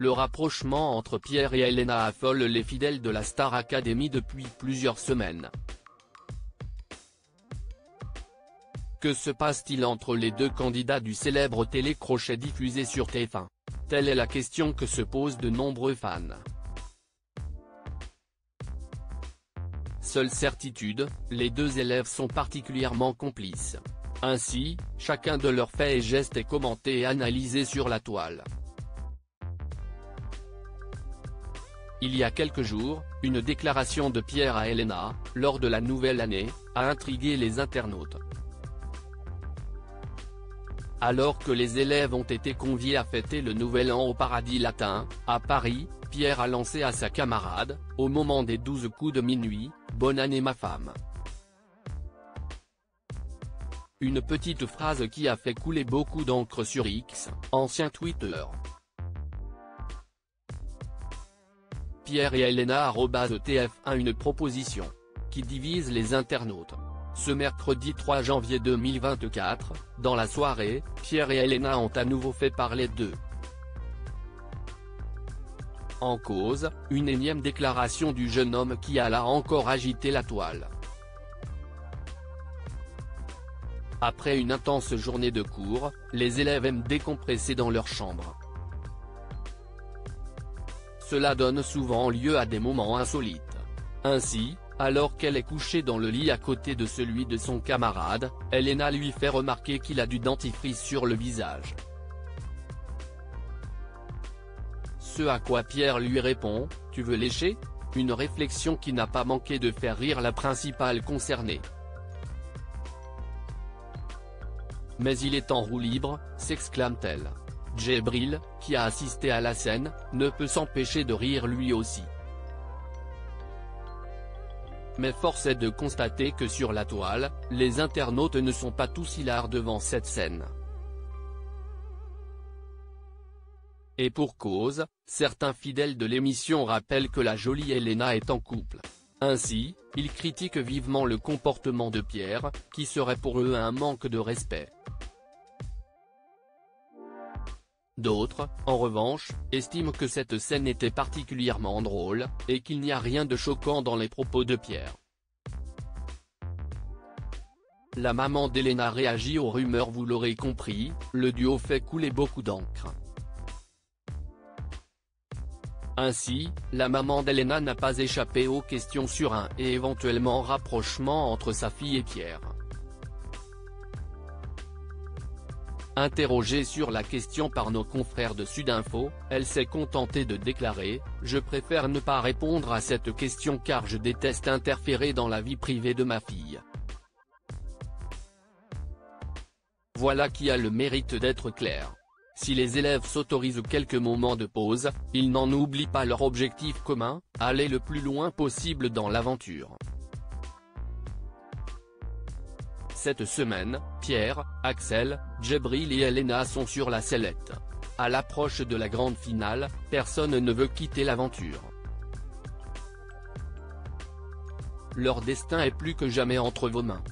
le rapprochement entre Pierre et Elena affole les fidèles de la Star Academy depuis plusieurs semaines. Que se passe-t-il entre les deux candidats du célèbre télécrochet diffusé sur TF1 ? Telle est la question que se posent de nombreux fans. Seule certitude, les deux élèves sont particulièrement complices. Ainsi, chacun de leurs faits et gestes est commenté et analysé sur la toile. Il y a quelques jours, une déclaration de Pierre à Elena, lors de la nouvelle année, a intrigué les internautes. Alors que les élèves ont été conviés à fêter le Nouvel An au Paradis Latin, à Paris, Pierre a lancé à sa camarade, au moment des 12 coups de minuit, « Bonne année ma femme ». Une petite phrase qui a fait couler beaucoup d'encre sur X, ancien Twitter. Pierre et Elena @TF1 une proposition qui divise les internautes. Ce mercredi 3 janvier 2024, dans la soirée, Pierre et Elena ont à nouveau fait parler d'eux. En cause, une énième déclaration du jeune homme qui a là encore agité la toile. Après une intense journée de cours, les élèves aiment décompresser dans leur chambre. Cela donne souvent lieu à des moments insolites. Ainsi, alors qu'elle est couchée dans le lit à côté de celui de son camarade, Elena lui fait remarquer qu'il a du dentifrice sur le visage. Ce à quoi Pierre lui répond, « Tu veux lécher ?» Une réflexion qui n'a pas manqué de faire rire la principale concernée. Mais il est en roue libre, s'exclame-t-elle. Djibril, qui a assisté à la scène, ne peut s'empêcher de rire lui aussi. Mais force est de constater que sur la toile, les internautes ne sont pas tous hilars devant cette scène. Et pour cause, certains fidèles de l'émission rappellent que la jolie Elena est en couple. Ainsi, ils critiquent vivement le comportement de Pierre, qui serait pour eux un manque de respect. D'autres, en revanche, estiment que cette scène était particulièrement drôle, et qu'il n'y a rien de choquant dans les propos de Pierre. La maman d'Elena réagit aux rumeurs. Vous l'aurez compris, le duo fait couler beaucoup d'encre. Ainsi, la maman d'Elena n'a pas échappé aux questions sur un et éventuellement rapprochement entre sa fille et Pierre. Interrogée sur la question par nos confrères de Sudinfo, elle s'est contentée de déclarer « Je préfère ne pas répondre à cette question car je déteste interférer dans la vie privée de ma fille. » Voilà qui a le mérite d'être clair. Si les élèves s'autorisent quelques moments de pause, ils n'en oublient pas leur objectif commun, aller le plus loin possible dans l'aventure. Cette semaine, Pierre, Axel, Djibril et Elena sont sur la sellette. À l'approche de la grande finale, personne ne veut quitter l'aventure. Leur destin est plus que jamais entre vos mains.